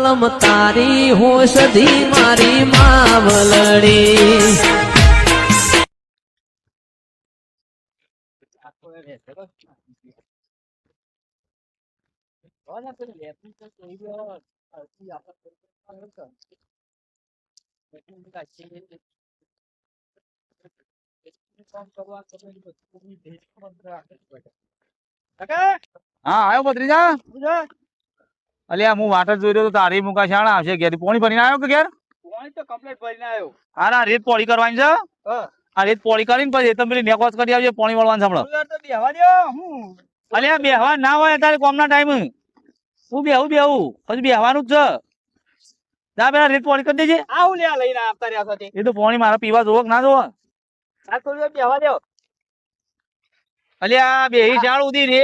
કલમ તારી હોશધી મારી માવલડી હા આવ્યો ભત્રીજા અલ્યા હું વાટ જ જોઈ રહ્યો તો તારી મુકા શાળા આવશે ઘેર પોણી ભરીને આવ્યો કે ઘેર પોણી તો કમ્પ્લીટ ભરીને આવ્યો. આ રેત પોળી કરવાની છે આ રેત પોળી કરીને પછી તમે પેલી નેકોસ કરી આવજે પોણી વાળવાનું સાંભળો તો બેહવા દ્યો હું અલ્યા બેહવા ના હોય અત્યારે કોમના ટાઈમ હું બેહું પછી બેહવાનું જ છે જા પેલા રેત પોળી કરી દેજે આવું લ્યા લઈને આવતા રહ્યા છો તે. એ તો પોણી મારા પીવા જોવો કે ના જોવો આ થોડી વાર બેહવા દ્યો. અલ્યા બેહી શાળ ઉધી રે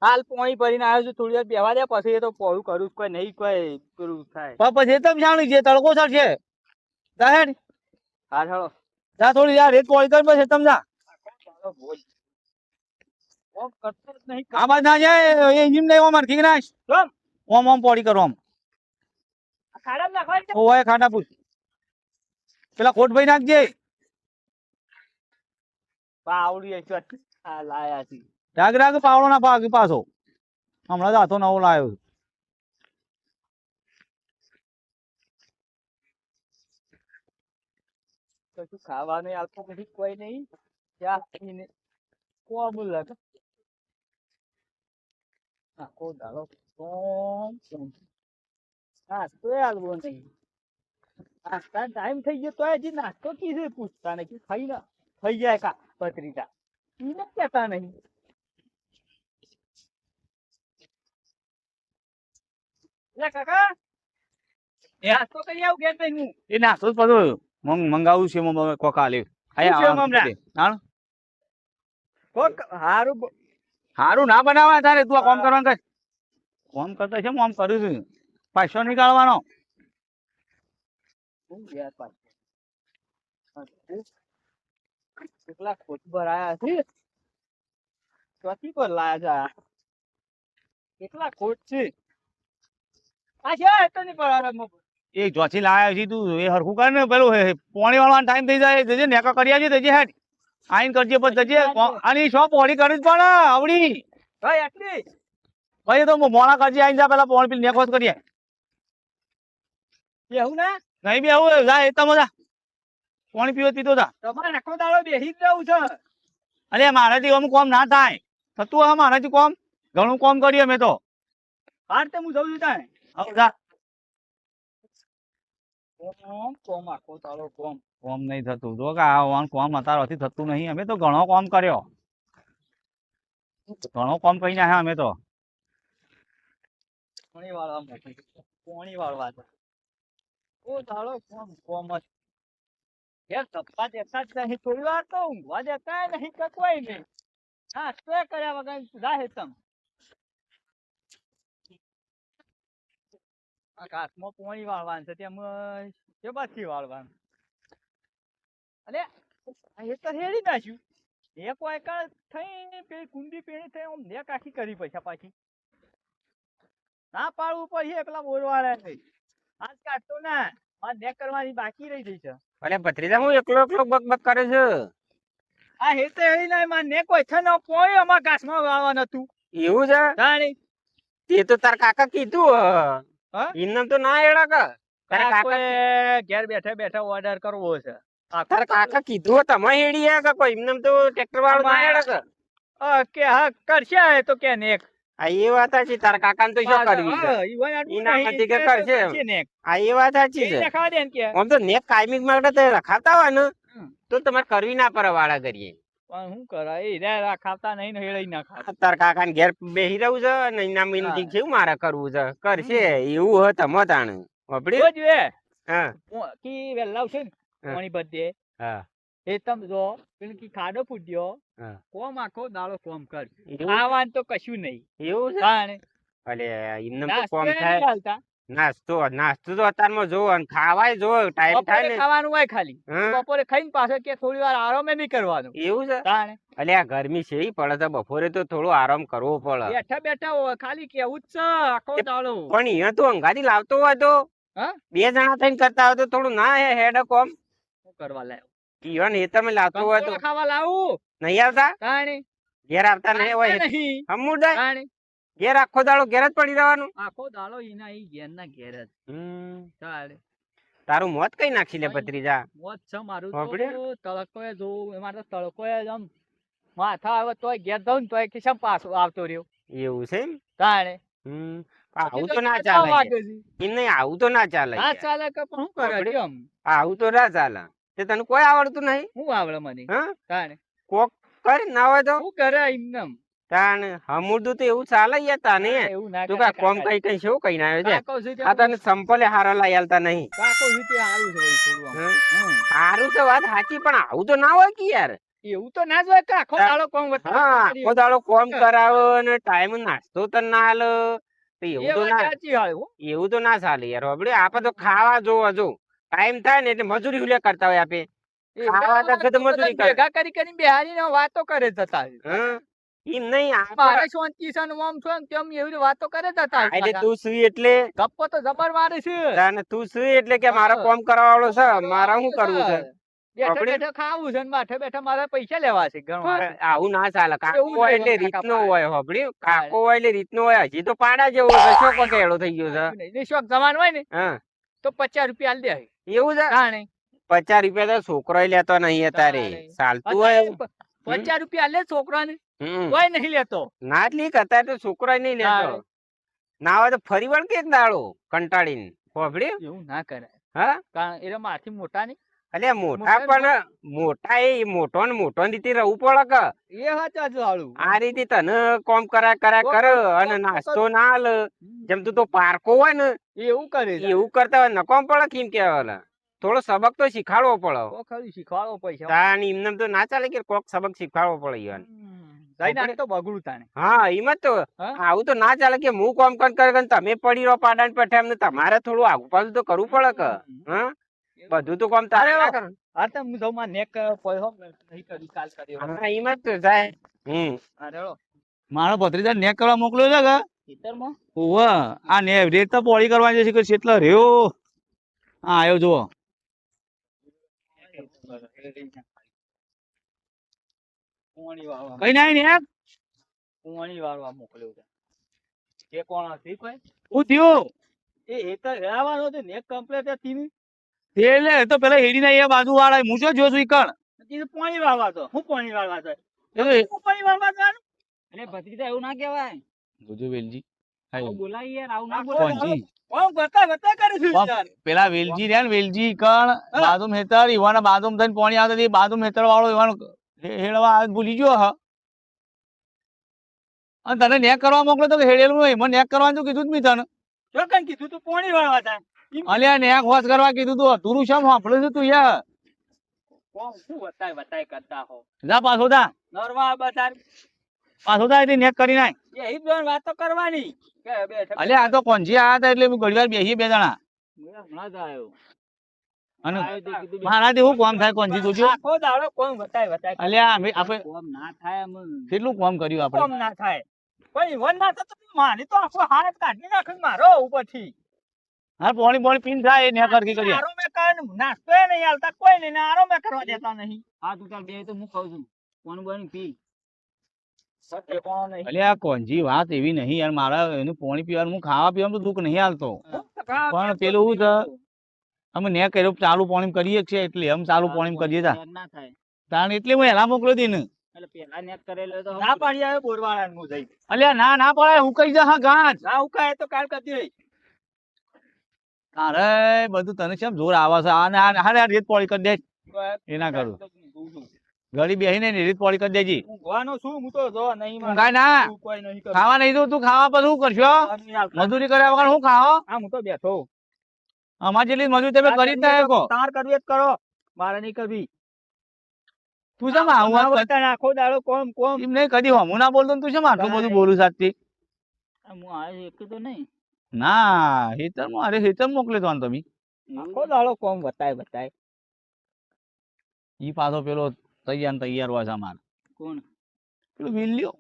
હાલ પોણી ભરીને આવ્યો છું, થોડી વાર બેહવા દે પછી એ તો પોળું કરું કોઈ નહીં કોઈ પેલું થાય. પછી તમે શાણી છે તડકો છે જા હેડ હા ચાલો જા થોડી યાર રેત પોળી કરી પછી તમે જા ઓમ કરતો જ નહીં. આ બાજ ના જાય એ જીમ નહીં ઓમ ઠીક નાખ કેમ? ઓમ પોળી કરો ઓમ આ ખાડામાં નાખવાની છે? ઓય ખાટા પૂછ પેલા કોટ ભાઈ નાખજે પાવડી હશે. આ લાયા છે. રાગ પાવડો ના પાક પાછો હમણાં જ હાથો નવો લાવ્યો કશું ખાવાનું આપતું નથી કોઈ નહીં. ચા પીને કોમ લાગે. આખો દાડો કોમ. નાસ્તો આલવો નહીં. નાસ્તા ટાઈમ થઈ ગયો તો હજી નાસ્તો કીધું પૂછતા નહીં. ખાઈ ના થઈ જાય કા પત્રિકા એને કહેતા નહીં. લે કાકા નાસ્તો કરી આવું ઘેર જઈને હું. એ નાસ્તો જ પડો મંગાવું છે કોકા લે શું છે મમરા? કોક હારું હારું ના બનાવે તારે તું આ કામ કરવાનું કર કામ કરતા છે હું આમ કરું છું પૈસો નીકાળવાનો હું ગયા પાછું. કેટલા ખોટ ભરાયા છે. ચોથી પર લાયા છે. કેટલા ખોટ છે. આ છે તો નહીં પર એ જોથી લાયા છે તું એ હરખું કર ને પેલું પોણી વાળવાનો ટાઈમ થઈ જાય જજે નેકા કરી આવજે જજે હેડ આઈન કરજે પછી જજે અને શો પોણી કરી જ પડે આવડી ભાઈ આટલી ભાઈ તો મોણા કરજે આઈને જા પેલા પોણી પેલી નેકોસ કરીએ એવું ને નહીં બી આવું જા એ તમે જા પાણી પીતો જા તમારે આખો દાડો બેસી જ જવું છે. અરે મારાથી અમુક કોમ ના થાય થતું હા મારાથી કોમ ઘણું કોમ કરીએ મેં તો હાર તે હું જઉં છું ત્યાં. હવે જા કોમ આખો દાડો કોમ. કોમ નહીં થતું જો કે આ કોમ અત્યારથી થતું નહીં અમે તો ઘણો કોમ કર્યો ઘણો કોમ કરી નાખ્યા અમે તો પોણી વાળવા મોટી પોણી વાળવા છે. ઓ દાડો કોમ કોમ જ. યાર સપ્પા દેખતા જ નહીં. થોડી વાર તો ઊંઘવા દેતા નહીં કે કોઈ નહીં. હા તો કર્યા વગર જાહે તમ. આ ઘાસમાં પોણી વાળવાનું છે તેમાં કે બાથી વાળવાનું. અરે એ તો હેડી નાખ્યું. એક વાયકા થઈ પેલી કુંડી પેણી થઈ આમ નેક આખી કરી પૈસા પાછી ના પાડવું પડે પેલા બોરવાળા નહીં. આજ કાઢતો ના આ નેક કરવાની બાકી રહી ગઈ છે. અરે ભત્રીજા હું એકલો બક બક કરે છે. આ હેતે હેડી ના માં નેક હોય છે ને પોઈ અમાર ઘાસમાં વાળવાનું હતું. એવું છે જાણી તે તો તાર કાકા કીધું હા? ઇન્નમ તો ના એડા કા તારા કાકા કોઈ ઘેર બેઠા બેઠા ઓર્ડર કરવો છે. તારા કાકા કીધું તમે હેડી કા કોઈ ઇન્નમ તો ટ્રેક્ટર વાળો ના એડા કા કે હા કરશે તો કે નેક આ એ વાત સાચી તારા કાકા ને તો શું કરવી છે ઈના નથી કે કરશે આ એ વાત સાચી છે દેખાવા દે ને કે આમ તો નેક કાયમિક માટે તો રખાતા હોય ને તો તમારે કરવી ના પડે વાળા કરીએ પણ શું કરાય એ ખાતા નહીં ને હેળી ના ખાતા. તારા કાકા ને ઘેર બેહી રહું છે ને ઇના મિનતી કેવું મારે કરવું છે કરશે એવું હોય તમે તાણે વાપડી જો જોઈએ હા કી વેલાવ છે ને કોની બધે હા એ તમ જો પેલું કી ખાડો ફૂટ્યો હા. કોમ આખો દાડો કોમ કર એવું? ખાવાનું તો કશું નહીં. એવું છે તાણે અલે ઇન્નમ તો નાસ્તો કોમ એ નહીં થાય હાલતા. નાસ્તો તો અત્યારમાં જો અને ખાવાય જો ટાઈમ થાય બપોરે ને ખાવાનું હોય ખાલી હં? બપોરે ખાઈને પાછો કે થોડી વાર આરામે નહીં કરવાનો એવું છે તાણે એટલે આ ગરમી છે ઈ પડે તો બપોરે તો થોડો આરામ કરવો પડે બેઠા બેઠા હોય, ખાલી કેવું જ છે આખો દાડો પણ અહીંયા તો અંગાથી લાવતો હોય તો હા? 2 જણા થઈને કરતા હોય તો થોડું ના હેડ કોમ શું કરવા લાયો ઈવન એ તમે લાવતો હોય તો કંકોડા ખાવા લાવું નહીં આવતા તાણે ઘેર આવતા નહીં હોય આવતા નહીં સમુદાય તાણે ઘેર આખો દાડો ઘેર જ પડી રહેવાનું આખો દાડો ઈના ઈ ઘેર ના ઘેર જ તાણે તારું મોત કઈ નાખી લે ભત્રીજા મોત છે મારું બાપરે. તો તડકોએ જોવું એમાં તો તડકોએ આમ માથા આવે તોય ઘેર જાઉં ને તોય કે શેમ પાછો આવતો રહ્યો એવું છે એમ તાણે આવું તો ના કેટલા ચાલે વાગે છે? એમ નહીં આવું તો ના ચાલે ના યાર. ચાલે કે પણ શું કરે બાપરે. કેમ આવું તો ના ચાલે તે તને કોઈ આવડતું નહીં હું આવડે મને હા તાણે કોક કર ના હોય તો શું કરે એમને તાણ હમુરદું તો એવું ચાલે યાર તાને એવું ના તું કરે કા કોમ કાકા. કઈ કઈ શું કઈ ના આવ્યો છે કાકો છે તે આ તને સંપલે હારા લઈ આલતા નહીં કાકો છે તે હારું છે વળી થોડું આમ. હં? હં. હારું તો વાત સાચી પણ આવું તો ના હોય કે યાર એવું તો ના જ હોય કે આખો હા. દાડો કોમ વચ્ચે હા કરી. આખો દાડો કોમ કરાવો અને ટાઈમ નાસ્તો તને ના આલે તો એ એવું તો વાત ના સાચી હાલ હો. એવું તો ના ચાલે યાર આપણે આપણે તો ખાવા જોવા જો ટાઈમ થાય ને એટલે મજૂરી હુલ્યા કરતા હોય આપે એ ખાવા બધા તો તો મજૂરી કરે. ભેગા કરી કરીને બેહારીને વાતો કરે જતા હોય. હં? એમ નહીં આપણે મારે શાંતિ છે ને ઓમ છે ને તેમ એવી રીતે વાતો કરે જતા હોય એટલે પાછા. તું સુઈ એટલે ગપ્પો તો જબર મારે છે તાને તું સુઈ એટલે કે મારે કોમ કરવા વાળો છે મારે શું કરવું છે બેઠા આપણે- બેઠા ખાવું છે ને બેઠા બેઠા મારે પૈસા લેવા છે ગણવા છે. આવું ના ચાલે કાકો એવું હોય નહીં એટલે હોય, કાકા રીતનો પાડે. હોય હોભળી કાકો હોય એટલે રીતનો હોય હજી તો પાડા જેવો છે શું પકેડો થઈ ગયો છે એવું નહીં. ને શોખ જવાનું હોય ને હા તો 50 રૂપિયા આલ દે એવું છે તાણે. 50 રૂપિયા તો છોકરો લેતો નહીં અત્યારે તારે. ચાલતું હોય એવું. 50 રૂપિયા આલે છોકરાને હમ. કોઈ નહીં લેતો ના જ લીક અત્યારે તો છોકરો નહીં લેતો તારે. ના હોય તો ફરી વળ કે દાડો કંટાળીને હોભળી એવું ના કરે હા કારણ એ માથી મોટા નહીં એટલે મોટા પણ મોટા એ મોટો ને મોટો રીતે રહેવું પડે કે એ હાચા જ હાલું. આ રીતે તને કોમ કરા કર અને નાસ્તો ના હાલ જેમ તું તો પારકો હોય ને એવું કરે છે. એવું કરતા હોય નકોમ પડે કેમ કેવાય થોડો સબક તો શીખાડવો પડે તો ખરું શીખવાડો પૈસા તાન એમને તો ના ચાલે કે કોક સબક શીખવાડવો પડે યાર જઈને આજ તો બગડું તાણે હા એમ જ તો હા? આવું તો ના ચાલે કે હું કોમ કર તમે પડી રહો પાડા ને પેઠે એમને તમારે થોડું આગુ પાછું તો કરવું પડે કે હા બધું તો કોમ તારે ના કરવાનું. હા તો હું જાઉં માર નેક પૈસો નહીં કરી કાલ કર્યો હા એમ જ તો જાય હા રેડો મારો ભત્રીજા નેક કરવા મોકલ્યો છે કે ખેતરમાં ઓવા આ ને રેત તો પોળી કરવાની છે કે કેટલો રહ્યો હા આવ્યો જુઓ પોણી વાળવા કઈ ના નેક પોણી વાળવા મોકલ્યો છે એ કોણ હતી કોઈ શું થયું એ તો રહેવાનો છે નેક કમ્પ્લીટ હતી ને એટલે એ તો પેલા હેડી ના એ બાજુ વાળા હું જો જોશું ઈ કણ કીધું પોણી વાળવા તો હું પોણી વાળવા તો એ તો હું પોણી વાળવા જવાનું એટલે ભત્રીજા એવું ના કહેવાય જોજો વેલજી આવું બોલાય યાર આવું ના કોણજી કોણ બતા બતા કરે છે કોણ? યાર પેલા વેલજી રહ્યા ને વેલજી કણ બાજુમ હેતર ઈવાના બાજુમ થઈને પોણી આવતા હતી બાજુમ હેતર વાળો ઈવાનો હેડવા આવે ભૂલી ગયો હ અને તને નેક કરવા મોકલો તો હેડેલું નહીં મને નેક કરવાનું તો કીધું જ મેં તને ચોકન કીધું તું પોણી વાળવા તા અલ્યા નેક હોશ કરવા કીધું તું તું શેમ સાંભળે છે તું યાર કોણ શું બતાય બતાય કરતા હો જા પાછો જા નરવા બતાર પાછો જા એટલે નેક કરી નાખ એ હિત વાતો કરવાની કે બેઠક અલ્યા આ તો કોંજી આયા હતા એટલે ઘડી વાર બેસીએ બે જણા હમણાં જ આવ્યો અને આવ્યો તે કીધું મારાથી શું કામ થાય કોંજી તું જો આખો દાડો કોણ બતાય બતાય કરે. અલ્યા અમે આપણે કોમ ના થાય એમ કેટલું કામ કર્યું આપણે કોમ ના થાય પણ ઈવન ના થતો તો મારી તો આખો હાથ કાઢી નાખે મારો ઉપરથી હા પોણી પોણી પીન થાય એ નેક કરકી કરીએ આરો મેં કરે નાસ્તો એ નહીં હાલતા કોઈ નહીં ને આરો મેં કરવા દેતા નહીં હા તું ચાલ બે તો હું ખાઉં છું કોણ બની પી સત્ય કોણ નહીં અલ્યા કોંજી વાત એવી નહીં યાર મારા એનું પોણી પીવાનું હું ખાવા પીવાનું તો દુઃખ નહીં હાલતો પણ પેલું શું છે અમે નેક કર્યો ચાલુ પોણી કરીએ છીએ એટલે એમ ચાલુ પોણી કરીએ તા ના થાય તાણ એટલે હું એલા મોકલ્યો હતી ને એટલે પેલા નેક કરેલો તો ના પાડી આવે બોરવાળા નું જઈ અલ્યા ના ના પડે હું કઈ જા હા ગાંઠ ના ઉકાય તો કાલ કરતી રહી અરે બધું તને કેમ જોર આવે છે આ ને આ હારે આ રેત પોળી કરી દે એ ના કરું ઘડી બેહીને ને રેત પોળી કરી દેજી ઊંઘવાનો છું હું તો જો નહીં ઊંઘાય ના તું કોઈ નહીં કરું. ખાવા નહીં દઉં તું ખાવા પછી શું કરશો નહીં આવતા. મજૂરી કર્યા વગર શું ખાઓ હા હું તો બેઠો અમાર જેટલી મજૂરી તમે કરી જ ના શકો તાર કરવી જ કરો મારે નહીં કરવી તું શેમ આવું ના આમ કર- બતાય, આખો દાડો કોમ કોમ એમ નહીં કદી હમું ના બોલતો ને તું શેમ આટલું બધું બોલું સાચી હું આ એક તો નહીં ના હેતરમાં અરે હેતર મોકલે તો તમે આખો દાડો કોમ બતાય ઈ પાછો પેલો તૈયાર ને તૈયાર હોય છે અમારે કોણ પેલો વિલ્યો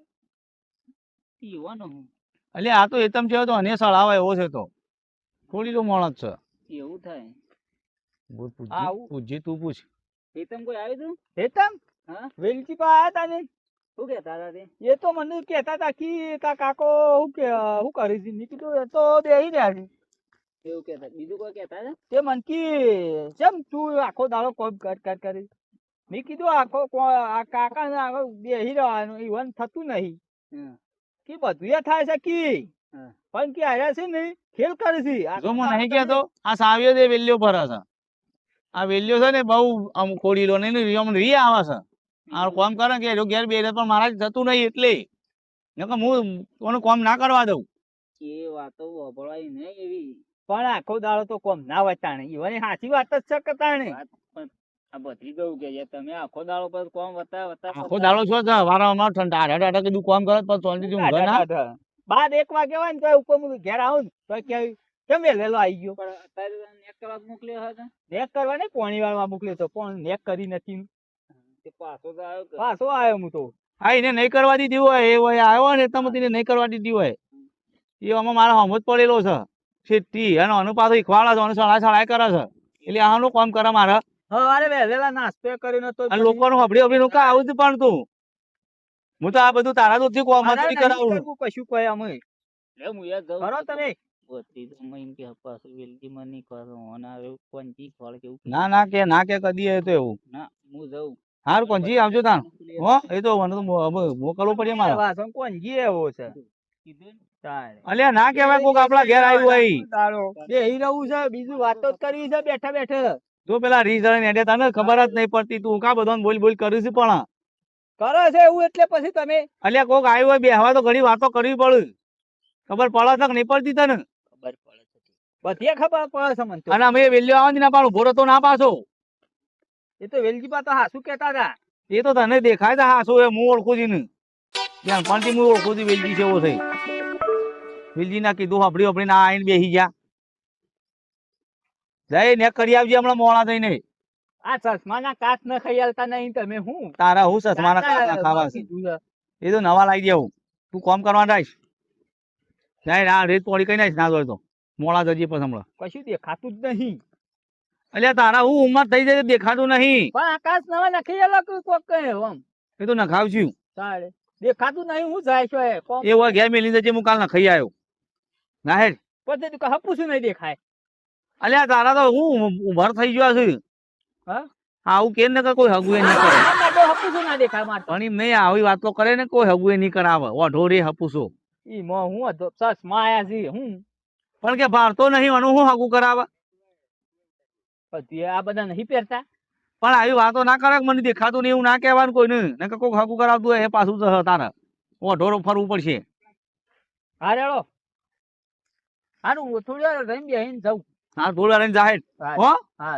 યુવાનો હું એટલે આ તો હેતમ છે તો અને સળાવે એવો છે તો થોડી તો મોણસ છે એવું થાય બોલ પૂછ આવું? પૂછજે તું પૂછ હેતમ કોઈ આવ્યું તું હેતમ હા વેલજી પા આયા તા ને શું કહેતા હતા તે એ તો મને કહેતા હતા કે તા કાકો શું કરી છે મેં કીધું એ તો બેહી રહ્યા છે એવું કહેતા બીજું કોઈ કહેતા હતા તે મન કી કેમ તું આખો દાડો કોમ કર કરી મેં કીધું આ કાકા ને આગળ બેહી રહેવાનું ઈવન થતું નહીં કે બધું એ થાય છે કી પણ કે આયા છે ને ખેલ કરે છે જો હું નહીં કહેતો આ સાવ્યો દે વેલ્યો ભરે છે આ વેલ્યો છે ને બહુ આમ ખોડીલો ને રી આવે છે આ કોમ કરે કે જો ઘેર બેરે પણ મારા થતું નહીં એટલે નકર હું કોનું કોમ ના કરવા દઉં એ વાતો વભળાઈ નહીં એવી પણ આખો દાડો તો કોમ ના વટાણે ઈવન સાચી વાત જ છે કે તાણે આ બધી ગયું કે તમે આખો દાડો પર કોમ વતા આખો દાડો છો છે વારંવાર ઠંડા ટાટા કીધું કોમ કરે પછી શાંતિથી ઊંઘે ના બાદ 1 વાગે હોય ને તો ઉપર ઘેર આવું ને તો કેમ વેલો આવી ગયો પણ અત્યારે નેક કરવા મોકલ્યો હતો નેક કરવા ને પોણી વાળવા મોકલ્યો તો પણ નેક કરી નથી તે પાછો આવ્યો હું તો હા એને નહીં કરવા દીધી હોય એ હોય આવ્યો ને એટલા એને નહીં કરવા દીધી હોય એ આમાં મારા હમ જ પડેલો છે શેઠી અને આનું પાછું ખીખવાડે છે અને સળાય કરે છે એટલે આનું કામ કરે મારે અરે વહેલા નાસ્તો કરીને તો અને લોકોનું હબડી હબડી કા આવું જ પણ તું હું તો આ બધું તારા દૂધથી કોમ મજૂરી કરાવું છું. કશું કહે અમે લે હું યાર જાઉં કરો તમે બધી તો મઈન કે પાછું વેલજી મની કરો ઓના આવે કોંજી ફળ કેવું ના કે કદી એ તો એવું ના હું જાઉં હાર કોંજી આવજો તાણ હો એ તો મને તો મોકલવો પડે મારે વાસણ કોંજી એવો છે કીધું તારે અલ્યા ના કહેવાય કોક આપણા ઘેર આવ્યું હોય તારો બેહી રહું છે બીજું વાતો જ કરવી છે બેઠા બેઠા તો પેલા રીઝણ ને તને ખબર જ નહીં પડતી તું કા બધાને બોલ કર્યું છે પણ કરો છે એવું એટલે પછી તમે અલ્યા કોક આવ્યું હોય બેહવા તો ઘણી વાતો કરવી પડે ખબર પડે છે કે નહીં પડતી તને ખબર પડે છે બધી ખબર પડે છે મને તો અને અમે વેલ્યો આવવાની ના પાડું ભોરો તો ના પાછો એ તો વેલજી પા તો હાસુ કહેતા હતા એ તો તને દેખાય છે હા શું એ હું ઓળખું છું ને ત્યાં પણ હું ઓળખું છું વેલજી છે એવો થઈ વેલજી ના કીધું હબડી ના આવીને બેસી ગયા જઈ ને કરી આવજે હમણાં મોડા થઈને આ ચશ્માના કાચ ન ખયાલતા નહીં તમે હું તારા હું ચશ્માના કાચના ખાવા છે એ તો નવા લાવી દેવું તું કોમ કરવાનું રાખ જાય આ રેત પોડી કઈ નાખ ના જોય તો મોડા જજે પછી હમણાં કશું દેખાતું જ નહીં એટલે તારા હું ઉંમર થઈ જાય દેખાતું નહીં પણ આકાશ નવા નખી અલગ કોક કહે આમ એ તો નખાવશું તારે દેખાતું નહીં હું જાય છો એ કોમ એ હોય ઘેર મેલી જજે હું કાલ નખાઈ આવ્યો ના હેડ પછી તું હપુસું નહીં દેખાય અલ્યા તારા તો હું ઉભર થઈ ગયો છું હા આવું કે ને કોઈ હગુએ નહીં કરે આમાં તો હપુસું ના દેખાય મારે પણ એમ નહીં આવી વાતો કરે ને કોઈ હગુએ નહીં કરાવે ઓઢો રે હપુસો ઈ મો હું હતો ચશ્મા આયા છે હું પણ કે ભારતો નહીં આનું હું હગું કરાવે પછી આ બધા નહીં પહેરતા પણ આવી વાતો ના કરે મને દેખાતું નહીં એવું ના કહેવાનું કોઈને ને કે કોઈ હગું કરાવતું હોય એ પાછું તો તારા ઓઢો ફરવું પડશે હા રેડો હારું થોડી વાર રહીને બેહીને જાઉં હા થોડી વાર જાહેર હો હા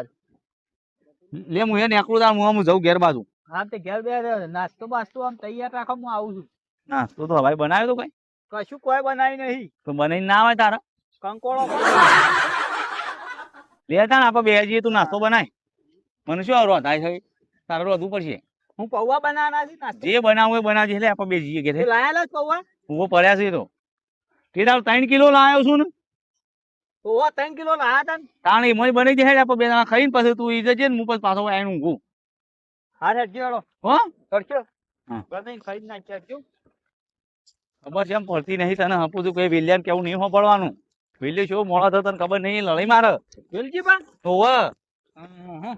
લે હું એ નીકળું તાર હું જઉં ઘેર બાજુ હા તે ઘેર બે નાસ્તો બાસ્તો આમ તૈયાર રાખો હું આવું છું નાસ્તો તો ભાઈ બનાવ્યો તો કઈ કશું કોઈ બનાવી નહીં તો બનાવીને ના આવે તારા કંકોળો લેતા ને આપણે બે જઈએ તું નાસ્તો બનાય મને શું આવરો થાય છે તારે રોધવું પડશે હું પૌવા બનાવવાના છે નાસ્તો જે બનાવવું એ બનાવજે એટલે આપણે બે જઈએ કે લાયેલા જ પૌવા ઉભો પડ્યા છે તો તે તારું 3 કિલો લાવ્યો છું ને પૌવા 3 કિલો લાયા હતા ને તાણ એમાં બની જાય આપણે બે જણા ખાઈને પછી તું ઈ જજે ને હું પછી પાછો આવીને ઊંઘું હા રેડજો હેડો હો કરજો હા. બનાવીને ખાઈ નાખજો ખબર છે એમ પડતી નહીં તને હપું તું કઈ વિલિયન કેવું નહીં હોપડવાનું વિલિયન શું મોડા થતા તને ખબર નહીં લડાઈ મારે વેલજી બા હોવે હમ